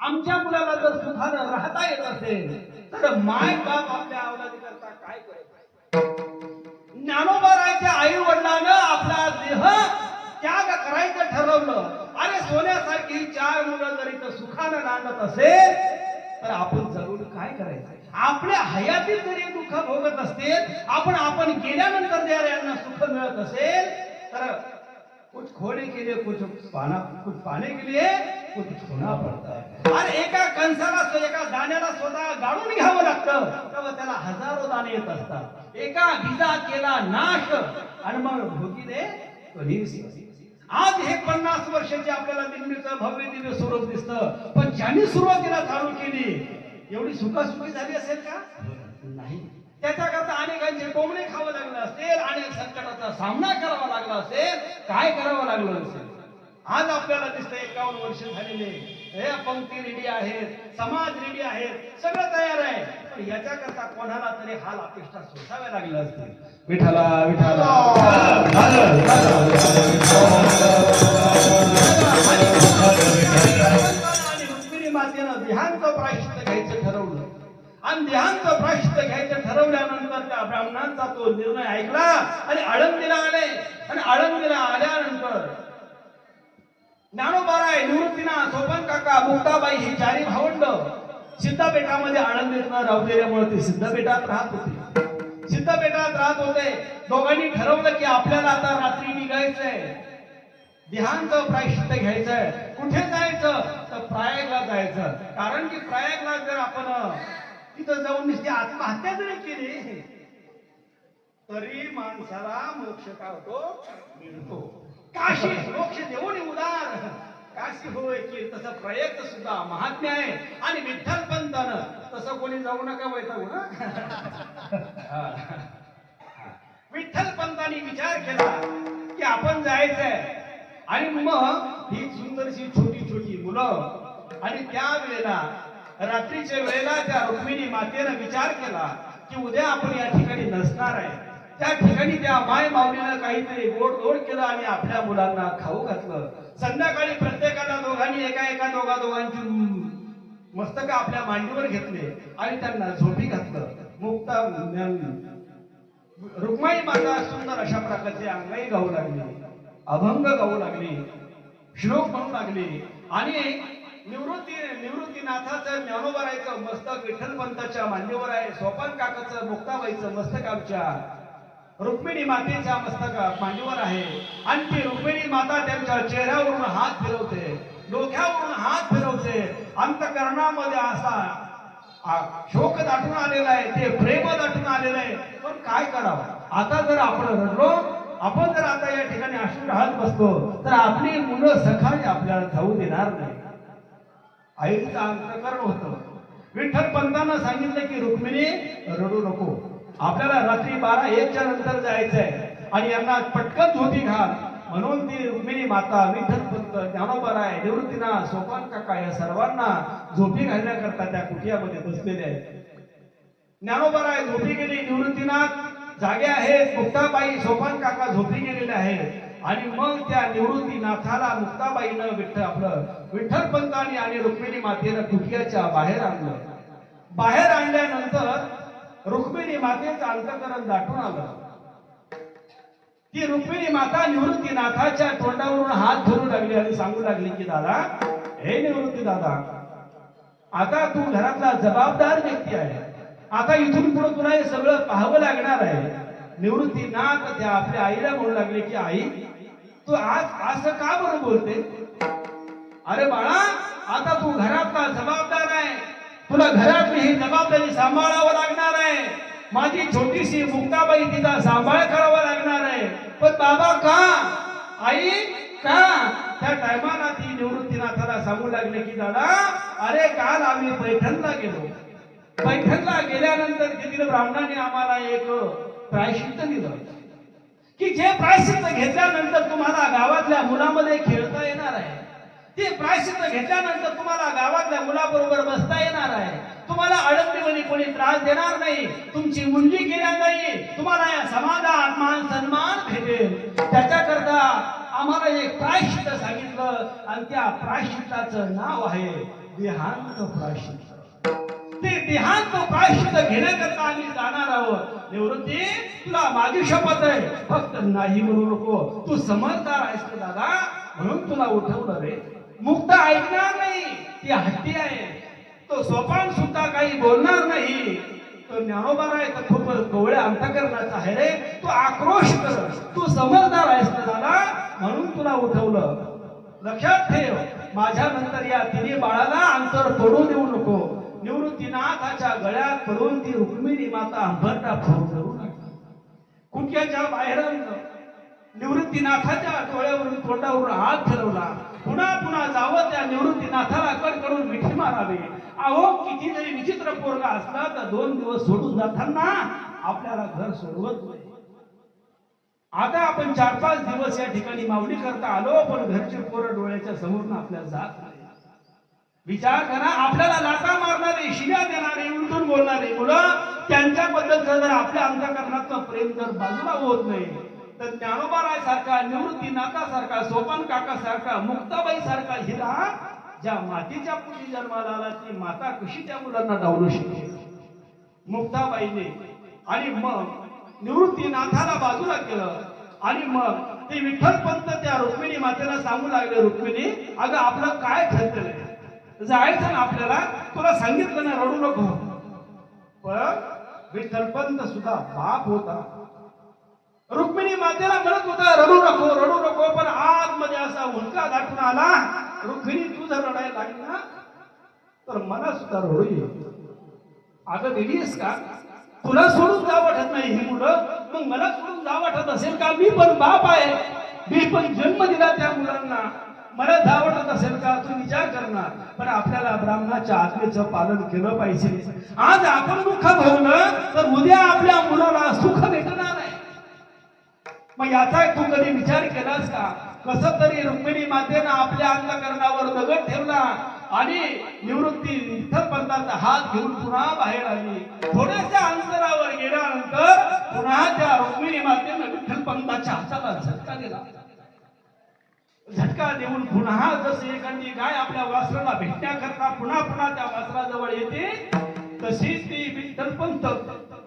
आमच्या मुलाला जर सुखानं राहता येत असेल तर माय बाप आपल्या अवलादीकरता काय करत? ज्ञानोबारायच्या आई वडिलांना आपला देह त्याग करायचं ठरवलं. अरे सोन्यासारखी 4 मुलं जर इथं सुखानं नांदत असेल तर आपण जरूर काय करायचं? आपल्या हयातीत जरी दुःख भोगत असतील, आपण गेल्यानंतर जर यांना सुख मिळत असेल तर कुछ खोने के लिए कुछ पाने के लिए कुछ खोना पड़ता है. अरे एका कणसाला एका दाण्याला स्वतः गाडून घ्यावं लागतं तेव्हा त्याला हजारो दाणे येत असतात. एका बीजा केला नाश आणि मग भोगी दे आज हे 50 वर्षाचे आपल्याला दिंडीचं भव्य दिव्य स्वरूप दिसतं. पण ज्यांनी सुरुवातीला चालू केली एवढी सुखासुखी झाली असेल का? नाही. त्याच्याकरता अनेकांचे टोमणे खावं लागलं असेल, अनेक संकटाचा सामना करावा लागला असेल, काय करावं लागलं असेल. आज आपल्याला दिसतं 51 वर्ष झालेले हे पंक्ती रेडी आहेत, समाज रेडी आहेत, सगळं तयार आहे. पण याच्याकरता कोणाला तरी हाल अपेक्षा सोसाव्या लागल्या असतील. विठ्ठला विठ्ठला आणि रुक्मिणी मातेनं देहांचं प्रायश्चित्त घ्यायचं ठरवलं. आणि देहांचं प्रायश्चित्त घ्यायचं ठरवल्यानंतर त्या ब्राह्मणांचा तो निर्णय ऐकला आणि आळंदीला आले. आणि आळंदीला आल्यानंतर ज्ञानोबाराय, निवृत्तीनाथ, सोपान काका, मुक्ताबाई ही 4 भावंड सिद्धपेठामध्ये आळंदीतनं राहलेल्यामुळे ते सिद्धपेठात राहत होते. सिद्धपेठात राहत होते. दोघांनी ठरवलं की आपल्याला आता रात्री निघायचंय, देहांचं प्रायश्चित्त घ्यायचंय. कुठे जायचं तर प्रयागला जायचं. कारण की प्रयागला जर आपण तिथं जाऊन नुसती आत्महत्या जरी केली तरी माणसाला मोक्ष काय होतो? मिळतो. काशी मोक्ष देऊन उदार काशी होय की तसं प्रयत्न सुद्धा महात्म्य आहे. आणि विठ्ठल पंतानं तसं कोणी जाऊ नका वैतागू ना. विठ्ठल पंतांनी विचार केला की आपण जायचंय. आणि मग ही सुंदरशी छोटी छोटी मुलं आणि त्या वेळेला रात्रीच्या वेळेला त्या रुक्मिणी मातेनं विचार केला की उद्या आपण या ठिकाणी नसणार आहे. त्या ठिकाणी त्या माय माऊलीनं काहीतरी गोड केलं आणि आपल्या मुलांना खाऊ घातलं. संध्याकाळी प्रत्येकाला दोघांनी एका दोघांची मस्तक आपल्या मांडीवर घेतले आणि त्यांना झोपी घातलं. मुक्ता रुक्माई माता सुंदर अशा प्रकारचे अंगाई गाऊ लागली, अभंग गाऊ लागली, श्लोक म्हणू लागली. आणि निवृत्तीनाथाचं, ज्ञानोबारायचं मस्तक विठ्ठल पंताच्या मांडीवर आहे. सोपान काकाचं, मुक्ताबाईचं मस्तक आमच्या रुक्मिणी मातेच्या मस्तक मांडीवर आहे. आणि ती रुक्मिणी माता त्यांच्या चेहऱ्यावरून हात फिरवते, डोक्यावरून हात फिरवते. अंतकरणामध्ये असा शोक दाटून आलेला आहे, ते प्रेम दाटून आलेलं आहे. पण काय करावं आता? जर आपण रडलो, आपण जर आता या ठिकाणी अश्रू राहत बसलो तर आपली मुलं सखाई आपल्याला जाऊ देणार नाही. आईचं अंतकरण होतं. विठ्ठल पंतांना सांगितलं की रुक्मिणी रडू नको, आपल्याला रात्री 12-1च्या नंतर जायचंय आणि यांना पटकन झोपी घाल. म्हणून ती रुक्मिणी माता, विठ्ठल पंत, ज्ञानोबाराय, निवृत्तीनाथ, सोपान काका या सर्वांना झोपी घालण्याकरता त्या कुटियामध्ये बसलेले आहेत. ज्ञानोबाराय झोपी गेली, निवृत्तीनाथ जागे आहेत, मुक्ताबाई, सोपान काका झोपी गेलेले आहेत. आणि मग त्या निवृत्तीनाथाला मुक्ताबाईनं विठ्ठल पंतांनी आणि रुक्मिणी मातेनं कुटियाच्या बाहेर आणलं. बाहेर आणल्यानंतर रुक्मिणी मातेचं अंतकरण दाटून आलं. ती रुक्मिणी माता निवृत्तीनाथाच्या तोंडावरून हात धरू लागली आणि सांगू लागली की दादा, हे निवृत्ती दादा, आता तू घरातला जबाबदार व्यक्ती आहे. आता इथून पुढे तुला हे सगळं पाहावं लागणार आहे. निवृत्तीनाथ त्या आपल्या आईला म्हणू लागले की आई, तू आज असं का बरं बोलते? अरे बाळा, आता तू घरातला जबाबदार आहे, तुला घरातली ही जबाबदारी सांभाळावं लागणार आहे. माझी छोटीशी मुक्ताबाई तिचा सांभाळ करावा लागणार आहे. पण बाबा का? आई का? त्या टायमाला ती निवृत्तीनाथाला सांगू लागले की दादा, अरे काल आम्ही पैठणला गेलो. पैठणला गेल्यानंतर तिथील ब्राह्मणाने आम्हाला एक प्रायश्चित्त दिलं की जे प्रायश्चित्त घेतल्यानंतर तुम्हाला गावातल्या मुलामध्ये खेळता येणार आहे. ते प्रायश्चित्त घेतल्यानंतर तुम्हाला गावातल्या मुलाबरोबर बसता येणार आहे. तुम्हाला आळंदीमध्ये कोणी त्रास देणार नाही, तुमची मुंजी केल्या जाईल, तुम्हाला या समाजात मान सन्मान भेटेल. त्याच्याकरता आम्हाला एक प्रायश्चित्त सांगितलं आणि त्या प्रायश्चित्ताचं नाव आहे देहांत प्रायश्चित्त. ते देहांत प्रायश्चित्त घेण्याकरता आम्ही जाणार आहोत. निवृत्ती, तुला माझी शपथ आहे, फक्त नाही म्हणू नको. तू समजदार आहेस का दादा, म्हणून तुला उठवलं रे. मुक्त ऐकणार नाही, ती हट्टी आहे. तो सोपान सुद्धा काही बोलणार नाही. तो ज्ञानोबा आहे तर खूप कवळ्या अंतकरणाचा आहे रे. तू आक्रोश कर, तू समजदार आहेस का दादा, म्हणून तुला उठवलं. लक्षात ठेव, माझ्या नंतर या तिन्ही बाळाला अंतर पडू देऊ नको. निवृत्तीनाथाच्या गळ्यात पडून ती रुक्मिणी माता अंबरटा फोडू लागली. कुटक्याच्या बाहेर निवृत्तीनाथाच्या डोळ्यावरून तोंडावरून हात फिरवला. पुन्हा पुन्हा जावं त्या निवृत्तीनाथाला करून मिठी मारावी. अहो, किती जरी विचित्र पोरगा असला तर 2 दिवस सोडून जाताना आपल्याला घर सोडवत नाही. आता आपण 4-5 दिवस या ठिकाणी माऊली करता आलो, पण घरचे पोरं डोळ्याच्या समोरून आपल्याला जात नाही. विचार करा, आपल्याला लाथा मारणारे, शिव्या देणारे, उलटून बोलणारे मुलं, त्यांच्याबद्दलचं जर आपल्या अंतःकरणाचं प्रेम जर बाजूला होत नाही, तर ज्ञानोबा सारखा, निवृत्तीनाथासारखा, सोपान काका सारखा, मुक्ताबाई सारखा हिरा ज्या मातीच्या पोटी जन्माला आला, ती माता कशी त्या मुलांना डावलू शकते? मुक्ताबाईने. आणि मग निवृत्तीनाथाला बाजूला केलं. आणि मग ते विठ्ठलपंत त्या रुक्मिणी मातेला सांगू लागले, रुक्मिणी, अगं आपलं काय ठरलंय, जायचं ना आपल्याला, तुला सांगितलं ना, रडू नको. पण विठ्ठलपंत सुद्धा बाप होता. रुक्मिणी मातेला म्हणत होता, रडू नको, रडू नको. पण आतमध्ये असा हुंका दाटून आला, रुक्मिणी तू जर रडायला लागली ना तर मला सुद्धा रडू येईल. अगं वेगळीस का, तुला सोडून जा वाटत नाही ही मुलं, मग मला सोडून जा वाटत असेल का? मी पण बाप आहे, मी पण जन्म दिला त्या मुलांना, मला जा वाटत असेल का? तू विचार करणार. पण आपल्याला ब्राह्मणाच्या आज्ञेचं पालन केलं पाहिजे. आज आपण दुःख भोगलं तर उद्या आपल्या मुलाला सुख भेटणार नाही. मग याचा तू कधी विचार केलास का? कसं तरी रुक्मिणी मातेनं आपल्या अंतःकरणावर दगड ठेवला आणि निवृत्ती विठ्ठलपंताचा हात घेऊन पुन्हा बाहेर आली. थोड्याशा अंतरावर गेल्यानंतर पुन्हा त्या रुक्मिणी मातेनं विठ्ठलपंताच्या हाताला झटका दिला. झटका देऊन पुन्हा जसे एखादी गाय आपल्या वासराला भेटण्याकरता पुन्हा पुन्हा त्या वासराजवळ येते, तशीच ती विठ्ठलपंत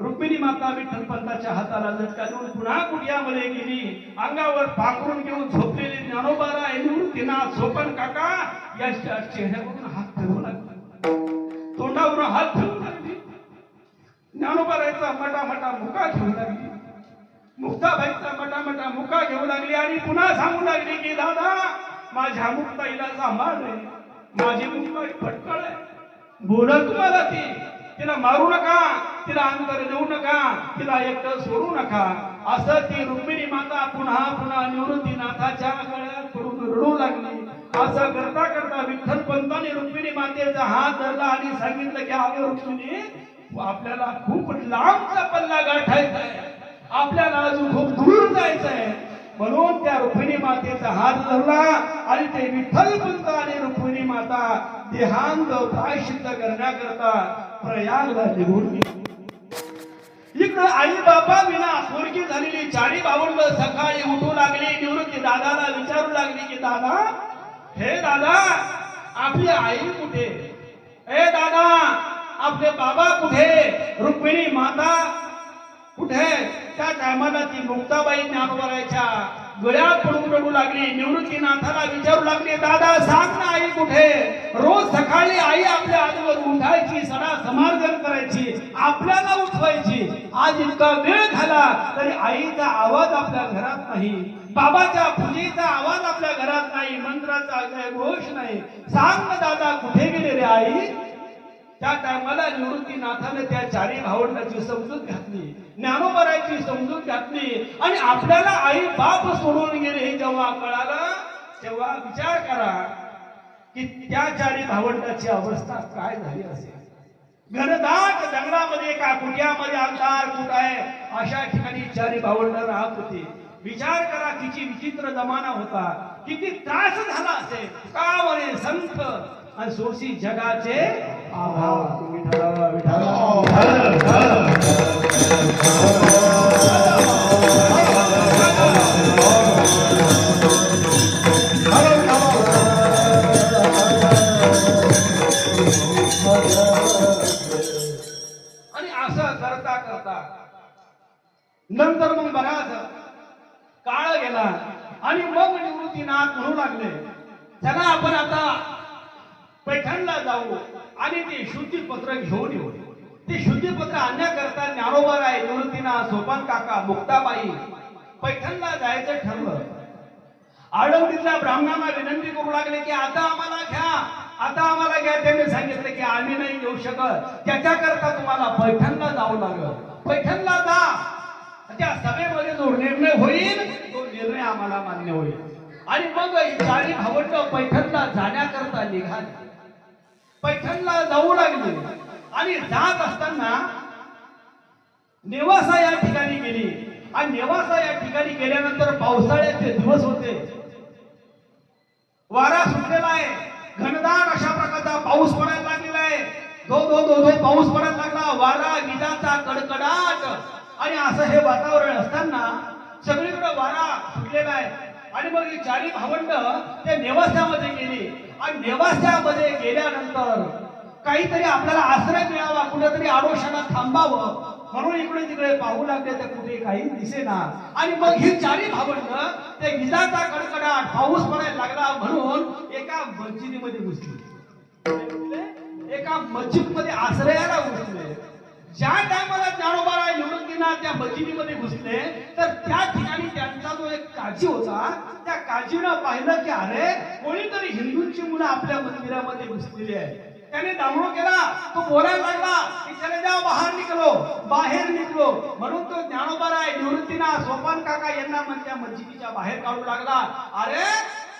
रुक्मिणी माता विठ्ठलपंताच्या हाताला झटका देऊन पुन्हा कुटियामध्ये गेली. अंगावर पांघरून घेऊन झोपलेले ज्ञानोबारा, निवृत्तीनाथ, सोपन काका याच्या चेहऱ्यावरून हात फिरवू लागले, तोंडावरून हात फिरवू लागली. ज्ञानोबाराचा मटा मुका घेऊ लागली, मुक्ताबाईचा मटा मुका घेऊ लागली आणि पुन्हा सांगू लागली की दादा, माझ्या मुक्ताईला सांभाळ रे, माझी मुक्ताई फटकळ आहे, बोलत तुम्हाला ती, तिला मारू नका, तिला अंतर देऊ नका, तिला एकटं सोडू नका. असं ती रुक्मिणी माता पुन्हा पुन्हा निवृत्तीनाथाच्या गळ्यात पडून रडू लागली. असं करता करता विठ्ठलपंतांनी रुक्मिणी मातेचा हात धरला आणि सांगितलं की अगं रुक्मिणी, आपल्याला खूप लांबचा पल्ला गाठायचा आहे, आपल्याला अजून खूप दूर जायचं आहे. म्हणून त्या रुक्मिणी मातेचा हात धरला आणि ते विठ्ठलपंत आणि रुक्मिणी माता देहांत प्रायश्चित्त करण्याकरता प्रयागला निघून गेली. इकडे आई बाबा विना पोरगी झालेली 4 भावंड सकाळी उठू लागली. निवृत्ती दादाला विचारू लागली की दादा, हे दादा, आपली आई कुठे? हे दादा, आपले बाबा कुठे? रुक्मिणी माता कुठे? त्या टायमाला ती मुक्ताबाई ज्ञानोबाराच्या गळ्यात पडून रडू लागली. निवृत्तीनाथाला विचारू लागली, दादा सांग ना, आई कुठे? रोज सकाळी आई आपल्या आजवर उठायची, सडा समार्जन करायची, आपल्याला उठवायची. आज इतका वेळ झाला तरी आईचा आवाज आपल्या घरात नाही, बाबाच्या पूजेचा आवाज आपल्या घरात नाही, मंत्राचा घोष नाही. सांग ना दादा, कुठे गेले रे आई? त्या टायमाला निवृत्तीनाथाने त्या 4 भावंडाची समजूत घातली, ज्ञानोबाराची समजूत घातली. आणि आपल्याला आई बाप सोडून गेले हे जेव्हा कळालं, तेव्हा विचार करा की त्या 4 भावंडाची अवस्था काय झाली असेल. घनदाट जंगलामध्ये एका कुट्यामध्ये अंधार कुट आहे, अशा ठिकाणी 4 भावंड राहत होती. विचार करा किती विचित्र जमाना होता, किती त्रास झाला असेल. का म्हणे संत आणि सोशी जगाचे आभार. विठ्ठल विठ्ठल आणि असं करता करता नंतर मग बराच काळ गेला आणि मग निवृत्तीनाथ म्हणू लागले, चला आपण आता पैठणला जाऊ आणि ते शुद्धीपत्र घेऊन येऊ. ते शुद्धीपत्र आणण्याकरता ज्ञानोबाराय, निवृत्तीनाथ, सोपान काका, मुक्ताबाई पैठणला जायचं ठरलं. आळंदीतल्या ब्राह्मणांना विनंती करू लागले की आता आम्हाला घ्या, आता आम्हाला घ्या. त्यांनी सांगितलं की आम्ही नाही घेऊ शकत, त्याच्याकरता तुम्हाला पैठणला जावं लागलं. पैठणला जा, त्या सभेमध्ये जो निर्णय होईल तो निर्णय आम्हाला मान्य होईल. आणि मग चारी भावंड पैठणला जाण्याकरता निघाले. पैठणला जाऊ लागले आणि जात असताना नेवासा या ठिकाणी गेली. आणि नेवासा या ठिकाणी गेल्यानंतर पावसाळ्याचे दिवस होते, वारा सुटलेला आहे, घनदाट अशा प्रकारचा पाऊस पडायला लागलेला आहे. धो धो धो धो पाऊस पडायला लागला, वारा विजांचा कडकडाट. आणि असं हे वातावरण असताना सगळीकडे वारा सुटलेला आहे. आणि मग ही चारी भावंड त्या नेवास्यामध्ये गेली. आणि नेवास्यामध्ये गेल्यानंतर काहीतरी आपल्याला आश्रय मिळावा, कुठेतरी आडोशाला थांबावं म्हणून इकडे तिकडे पाहू लागले, तर कुठे काही दिसेना. आणि मग ही चारी भावंड ते विजाचा कडकडाट, पाऊस पडायला लागला म्हणून एका मस्जिदीमध्ये घुसले. एका मस्जिदमध्ये आश्रयाला घुसले. ज्या टायमाला ज्ञानोबाराय, निवृत्तीनाथ त्या मस्जिदीमध्ये घुसले तर त्या ठिकाणी त्यांचा जो एक काजी होता, त्या काजीनं पाहिलं की अरे कोणीतरी हिंदूंची मुलं आपल्या मंदिरामध्ये घुसलेली आहे. त्याने दामणो केला, तो बोलायला लागला की चले जाओ, बाहेर निघलो. म्हणून तो ज्ञानोबाराय, निवृत्तीनाथ, सोपान काका यांना त्या मस्जिदीच्या बाहेर काढू लागला. अरे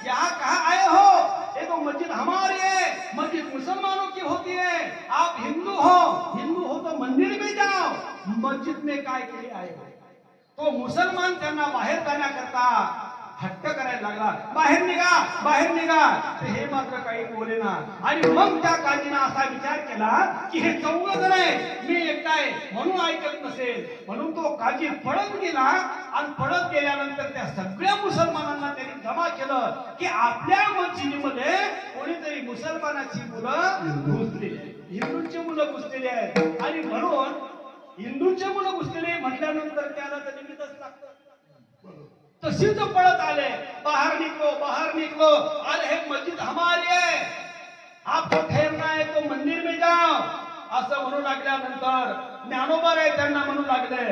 यहाँ कहाँ आए हो? ये तो मस्जिद हमारी है, मस्जिद मुसलमानों की होती है. आप हिंदू हो तो मंदिर में जाओ, मस्जिद में काय के लिए आए हो? तो मुसलमान त्यांना बाहेर जाण्याकरता हट्ट करायला लागला, बाहेर निघा. हे मात्र काही बोलेना. आणि मग त्या काजीनं असा विचार केला की हे चौघ जण आहे, मी एकटा आहे म्हणून ऐकत नसेल. म्हणून तो काजी पळत गेला. आणि पळत गेल्यानंतर त्या सगळ्या मुसलमानांना त्यांनी जमा केलं की आपल्या मस्जिदीमध्ये कोणीतरी मुसलमानाची मुलं घुसलेली आहेत, हिंदूंची मुलं घुसलेली आहेत. आणि म्हणून हिंदूंची मुलं घुसलेली म्हटल्यानंतर त्याला तर निमित्तच लागतं. तशीच पळत आले, बाहर निकलो. अरे हे मस्जिद हमारी है, आपको ठहरना है तो मंदिर में जाओ. असं म्हणू लागल्यानंतर ज्ञानोबाराय त्यांना म्हणू लागले,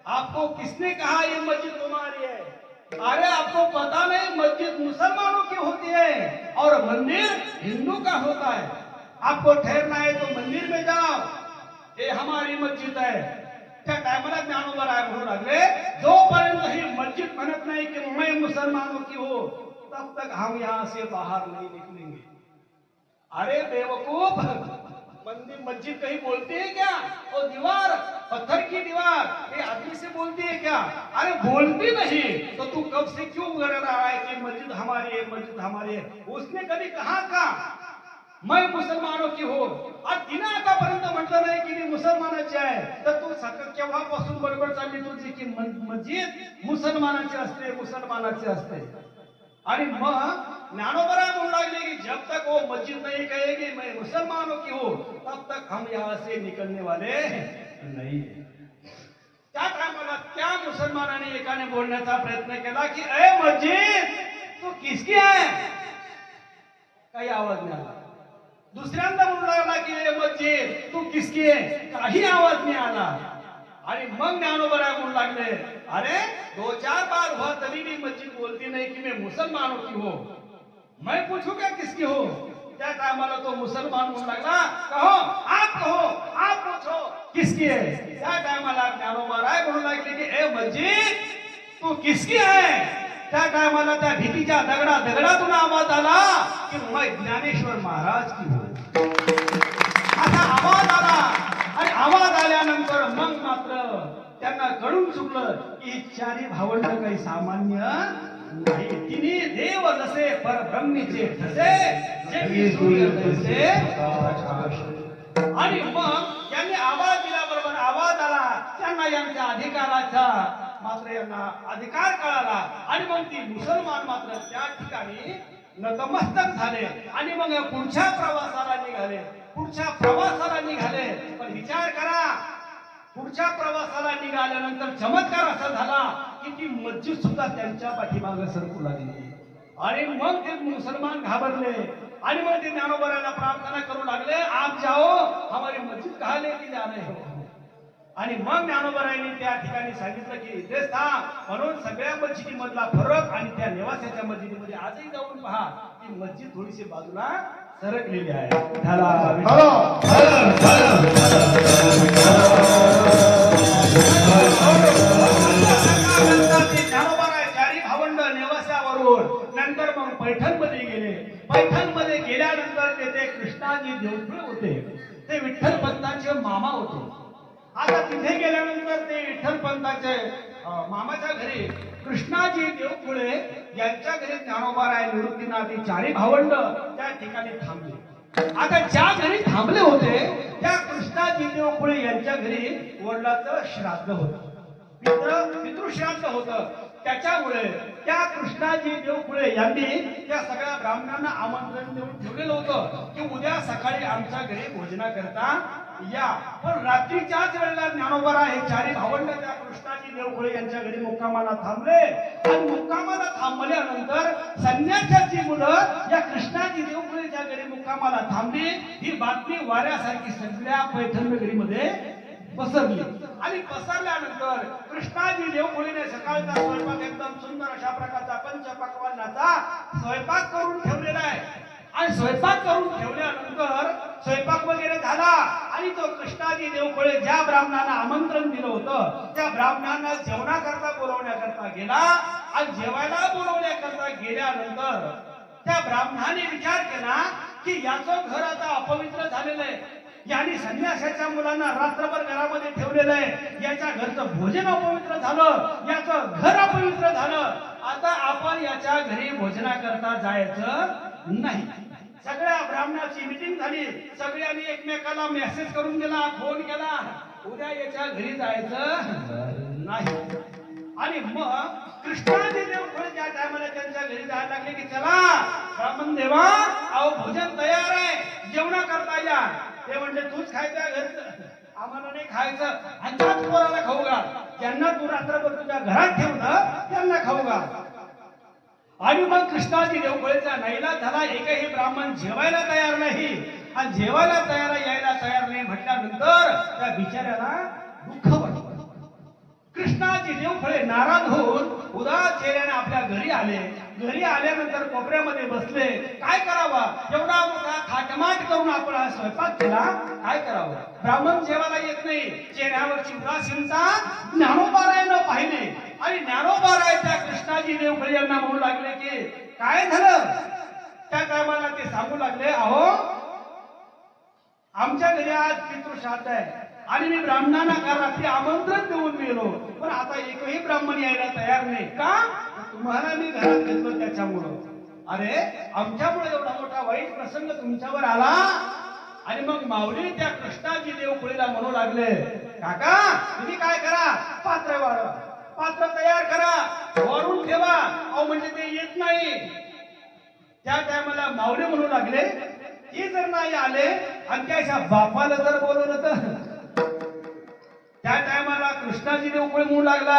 आपको किसने कहा ये मस्जिद तुम्हारी है? अरे आपको पता नहीं मस्जिद मुसलमानों की होती है और मंदिर हिंदू का होता है. आपको ठहरना है तो मंदिर में जाओ, ये हमारी मस्जिद है. त्या टायमाला ज्ञानोबाराय म्हणू लागले, जोपर्यंत ही मस्जिद म्हणत नाही की मैं मुसलमानों की हो, तब तक हम यहाँ से बाहर नहीं निकलेंगे. अरे बेवकूफ, मस्जिद कहीं बोलती है क्या? वो दीवार, पत्थर की दीवार, ये आदमी से बोलती है क्या? अरे बोलती नहीं तो तू कब से क्यों बोल रहा है कि मस्जिद हमारी है, मस्जिद हमारी है? उसने कधी कहा का मैं मुसलमानों की हो? आज तिने आतापर्यंत म्हटलं नाही की मी मुसलमानाची आहे. तर तू केव्हापासून बरोबर चालली तुझी की मस्जिद मुसलमानाची असते. आणि मग ज्ञानोबाराय म्हणू लागले की जब तक वो मस्जिद नहीं कहेगी मैं मुसलमानों की हो, तब तक हम यहाँ से निकलने वाले नहीं. त्या टायमाला त्या मुसलमानाने एकाने बोलण्याचा प्रयत्न केला की ए मस्जिद तू किसकी आहे? काही आवाज नाही आला. दुसऱ्यांदा म्हणू लागला की ए मस्जिद तू किसकी आहे? काही आवाज नाही आला. आणि मग ज्ञानोबाराय म्हणू लागले, अरे 2-4 बार हुआ तभी भी मस्जिद बोलती नहीं कि मैं मुसलमानों की हो, मैं पूछूं क्या किसकी हो? त्या टायमाला तो मुसलमान म्हणू लागला, कहो आप पूछो किसकी है? त्या टायमाला ज्ञानोबाराय म्हणू लागले की ए मस्जिद तू किसकी आहे? त्या टायमाला त्या भीतीच्या दगडातून आवाज आला की मैं ज्ञानेश्वर महाराज की हो. असा आवाज आला. आणि आवाज आल्यानंतर मग मात्र त्यांना कळून चुकलं की ही चारी भावंड काही सामान्य नाही. तिने देव जसे परब्रह्मीचे ठसे, जगी सूर्य जसे. आणि मग यांनी आवाज दिल्याबरोबर आवाज आला. त्यांना यांच्या अधिकाराचा मात्र यांना अधिकार कळाला. आणि मग ती मुसलमान मात्र त्या ठिकाणी नतमस्तक झाले आणि मग पुढच्या प्रवासाला निघाले. पुढच्या प्रवासाला निघाले. पण विचार करा, पुढच्या प्रवासाला निघाल्यानंतर चमत्कार असा झाला की ती मस्जिद सुद्धा त्यांच्या पाठीमागे सरकू लागली. आणि मग ते मुसलमान घाबरले आणि मग ते ज्ञानोबराला प्रार्थना करू लागले, आप जाओ हमारी मस्जिद कहा लेके जा रहे हो. आणि मग ज्ञानोबरायांनी त्या ठिकाणी सांगितलं की इथेच थांब. म्हणून सगळ्या मस्जिदीमधला फरक आणि त्या निवासाच्या मस्जिदीमध्ये आजही जाऊन पहा, ती मस्जिद थोडीशी बाजूला सरकलेली आहे. चारी भावंड नेवासावरून नंतर मग पैठण मध्ये गेले. पैठण मध्ये गेल्यानंतर तेथे कृष्णाजी देवखुळे होते. ते विठ्ठल पंतांचे मामा होते. आता तिथे गेल्यानंतर ते विठ्ठल पंताचे मामाच्या घरी कृष्णाजी देवखुळे यांच्या घरी ज्ञानोबाराय निवृत्तीनाथ चारी भावंड त्या ठिकाणी थांबले. आता ज्या घरी थांबले होते त्या कृष्णाजी देवखुळे यांच्या घरी वडिलांचं श्राद्ध होतं, पितृश्राद्ध होतं. त्याच्यामुळे त्या कृष्णाजी देवखुळे यांनी त्या सगळ्या ब्राह्मणांना आमंत्रण देऊन ठेवलेलं होतं की उद्या सकाळी आमच्या घरी भोजनाकरता या. पण रात्रीच्याच वेळेला ज्ञानोबराय हे चारी भावंड त्या कृष्णाजी देवखुळे यांच्या घरी मुक्कामाला थांबले. आणि मुक्कामाला थांबल्यानंतर संन्यासाची मुलं या कृष्णाजी देवखुळेच्या घरी मुक्कामाला थांबली. ही बातमी वाऱ्यासारखी सगळ्या पैठण नगरीमध्ये पसरली. आणि पसरल्यानंतर कृष्णाजी देवखुळेने सकाळचा स्वयंपाक एकदम सुंदर अशा प्रकारचा पंचपक्वान्नाचा स्वयंपाक करून ठेवलेला आहे. आणि स्वयंपाक करून ठेवल्यानंतर स्वयंपाक वगैरे झाला आणि तो कृष्णाजी देवखुळे ज्या ब्राह्मणांना आमंत्रण दिलं होतं त्या ब्राह्मणांना जेवणाकरता बोलवण्याकरता गेला. आणि जेवायला बोलवण्याकरता गेल्यानंतर त्या ब्राह्मणाने विचार केला की याचं घर आता अपवित्र झालेलं आहे. यांनी संन्यासाच्या मुलांना रात्रभर घरामध्ये ठेवलेलं आहे. याच्या घरचं भोजन अपवित्र झालं, याचं घर अपवित्र झालं. आता आपण याच्या घरी भोजनाकरता जायचं नाही. सगळ्या ब्राह्मणाची मीटिंग झाली. सगळ्यांनी एकमेकाला मेसेज करून दिला, फोन केला, उद्या याच्या घरी जायचं नाही. आणि मग कृष्णाजी देवखुळे ज्या टायमाला त्यांच्या घरी जायला लागले की चला ब्राह्मण देवा, अहो भोजन तयार आहे, जेवणा करता या. ते म्हणले तूच खायचं घरचं, आम्हाला नाही खायचं. आणि त्याच पोराला खाऊ घाल, ज्यांना तू रात्रभर तुझ्या घरात ठेवलं त्यांना खाऊ घाल. आणि मग कृष्णाजी देवखुळेचा नाईलाज झाला. एकही ब्राह्मण जेवायला तयार नाही. आणि जेवायला यायला तयार नाही म्हटल्यानंतर त्या बिचाऱ्याला दुःख वाटलं. कृष्णाजी देवखुळे नाराज होऊन उदास चेहऱ्याने आपल्या घरी आले. घरी आल्यानंतर कोपऱ्यामध्ये बसले. काय करावा, एवढा मोठा थाटमाट करून आपण हा स्वयंपाक केला, काय करावं. ब्राह्मण जेवायला येत नाही. चेहऱ्यावरची उदासीनता ज्ञानोबारायानं पाहिली. आणि ज्ञानोबाराय त्या कृष्णाजी देवखुळे यांना म्हणू लागले की काय झालं. त्या टायमाला ते सांगू लागले, अहो आमच्या घरी आज पितृश्राद्ध आहे आणि मी ब्राह्मणांना काल रात्री आमंत्रण देऊन गेलो, पण आता एकही ब्राह्मण यायला तयार नाही. का, तुम्हाला मी घरात घेतलं त्याच्यामुळं. अरे आमच्यामुळे एवढा मोठा वाईट प्रसंग तुमच्यावर आला. आणि मग माऊली त्या कृष्णाजी देवखुळेला म्हणू लागले, काका तुम्ही काय करा, पात्र वाढवा, पात्र तयार करा, वरून ठेवा. अहो म्हणजे ते येत नाही. त्या टायमाला माऊली म्हणू लागले, हे जर नाही आले आणि त्याच्या बापाला जर बोलवलं तर. त्या टायमाला कृष्णाजी देवखुळे म्हणू लागला,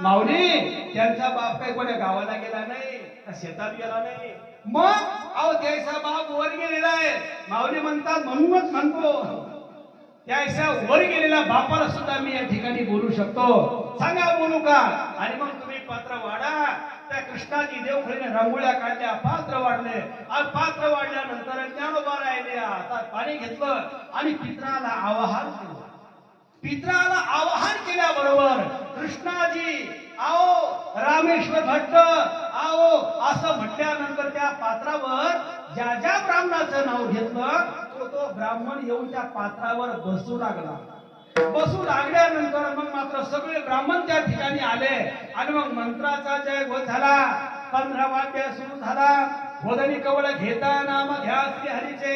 माऊली त्यांचा बाप काही कोण्या गावाला गेला नाही, शेतात गेला नाही. मग अहो त्याचा बाप वर गेलेला आहे. माऊली म्हणतात म्हणूनच म्हणतो त्याच्या वर गेलेल्या बापाला सुद्धा मी या ठिकाणी बोलू शकतो. सांगा बोलू का. आणि मग तुम्ही पात्र वाढा. त्या कृष्णाजी देवखुळेने रांगोळ्या काढल्या, पात्र वाढले. आणि पात्र वाढल्यानंतर ज्ञानोबारायाने हातात पाणी घेतलं आणि पित्राला आवाहन केलं. पित्राला आवाहन केल्याबरोबर कृष्णाजी आओ, रामेश्वर भट्ट आओ असं म्हटल्यानंतर त्या पात्रावर ज्या ज्या ब्राह्मणाचं नाव घेतलं तो ब्राह्मण येऊन त्या पात्रावर बसू लागला. बसू लागल्यानंतर मग मात्र सगळे ब्राह्मण त्या ठिकाणी आले. आणि मग मंत्राचा जय घोष झाला. 15 वाद्य सुरू झाला. वदनी कवळ घेता नाम घ्या श्री हरीचे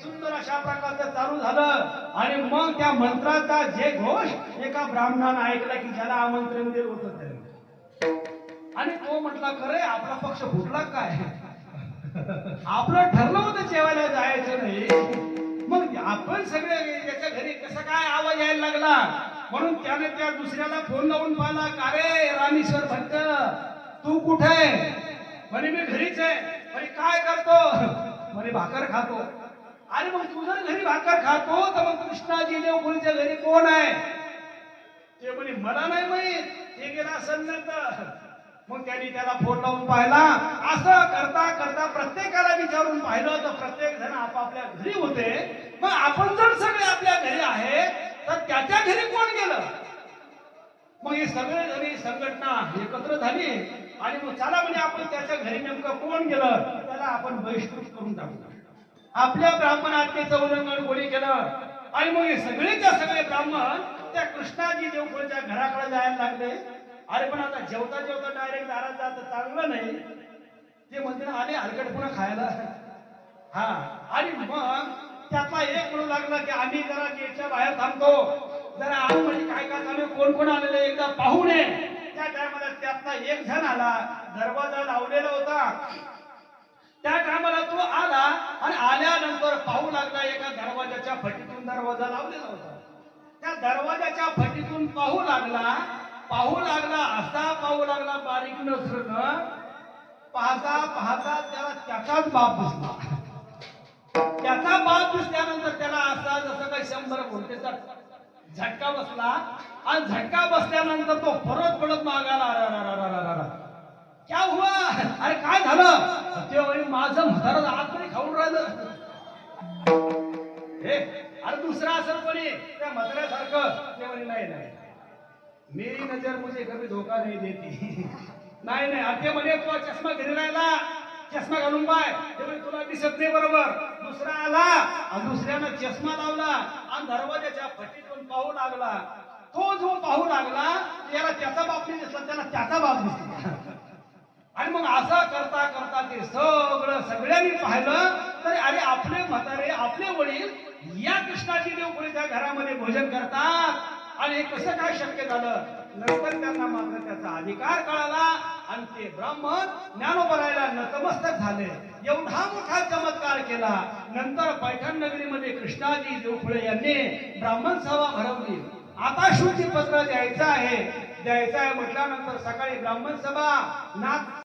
सुंदर अशा प्रकारचं चालू झालं. आणि मग त्या मंत्राचा जय घोष एका ब्राह्मणानं ऐकला की ज्याला आमंत्रण दिलं होतं त्याने. आणि तो म्हटला खरे आपला पक्ष फुटला काय. आपलं ठरलं होतं जेवायला जायचं नाही, मग आपण सगळे त्याच्या घरी कसा काय आवाज यायला लागला, म्हणून त्याने त्या दुसऱ्याला फोन लावून पाहिला, का रे रामेश्वर भट्ट तू कुठे आहे? म्हणे मी घरीच आहे. म्हणे काय करतो? म्हणे भाकर खातो. अरे मग तू जर घरी भाकर खातो तर मग कृष्णाजी देवखोलीच्या घरी कोण आहे? ते म्हणे मला नाही माहित, ते गेला असेल नंतर. मग त्यांनी त्याला फोन लावून पाहिला. असं करता करता प्रत्येकाला विचारून पाहिलं तर प्रत्येक जण आपापल्या घरी होते. मग आपण जर सगळे आपल्या घरी आहे तर त्याच्या घरी कोण गेलं? मग हे सगळे जणी संघटना एकत्र झाली आणि मग चला म्हणजे आपण त्याच्या घरी नेमकं कोण गेलं त्याला आपण बहिष्कृत करून टाकू. आपल्या ब्राह्मण आज्ञेचं उल्लंघन कोणी केलं आणि मग हे सगळेच्या सगळे ब्राह्मण त्या कृष्णाजी देवखोलीच्या घराकडे जायला लागले. अरे पण आता जेवता जेवता डायरेक्ट दारात जात चांगलं नाही. ते म्हणते आले हलकटपुणा खायला. हा आणि मग त्यातला एक म्हणू लागला की आम्ही जरा गेटच्या बाहेर थांबतो, जरा आतमध्ये काय काय चालू कोण कोण आलेले एकदा पाहू नये. त्या टायमाला त्यातला एक जण आला, दरवाजा लावलेला होता. त्या टायमाला तो आला आणि आल्यानंतर पाहू लागला एका दरवाजाच्या फटीतून दरवाजा लावलेला होता. त्या दरवाजाच्या फटीतून पाहू लागला असा पाहू लागला बारीक नजरेनं. पाहता पाहता त्याला त्याचाच बाप दिसला. त्याचा बाप दिसल्यानंतर त्याला असा जसं काही 100 व्होल्टेजचा झटका बसला आणि झटका बसल्यानंतर तो परत पडत मागाला. क्या हुआ? अरे काय झालं? ते म्हणे माझं म्हातारं आतमध्ये खाऊन राहिलं. हे अरे दुसरा असेल कोणी त्या म्हाताऱ्यासारखं. ते म्हणे नाही नाही, मेरी नजर मुझे कभी धोखा नहीं देती. नाही नाही. अरे म्हणे तो चष्मा घरी राहिला, चष्मा घालून पाय, ते म्हणे तुला दिसत नाही बरोबर. दुसरा आला आणि दुसऱ्यानं चष्मा लावला आणि दरवाजाच्या फटीतून पाहू लागला. तो जो पाहू लागला याला त्याचा बाप नाही दिसला, त्याला त्याचा बाप दिसला. आणि मग असं करता करता ते सगळ्यांनी पाहिलं तर अरे आपले म्हातारे आपले वडील या कृष्णाजी देवखोलीच्या घरामध्ये भोजन करतात आणि हे कसं काय शक्य झालं? नंतर त्यांना मात्र त्याचा अधिकार कळाला आणि ते ब्राह्मण ज्ञानोबरायला नतमस्तक झाले. एवढा मोठा चमत्कार केला. नंतर पैठण नगरीमध्ये कृष्णाजी देवखोले यांनी ब्राह्मण सभा भरवली. आता शुद्धी पत्र द्यायचं आहे म्हटल्यानंतर सकाळी ब्राह्मण सभा नाथ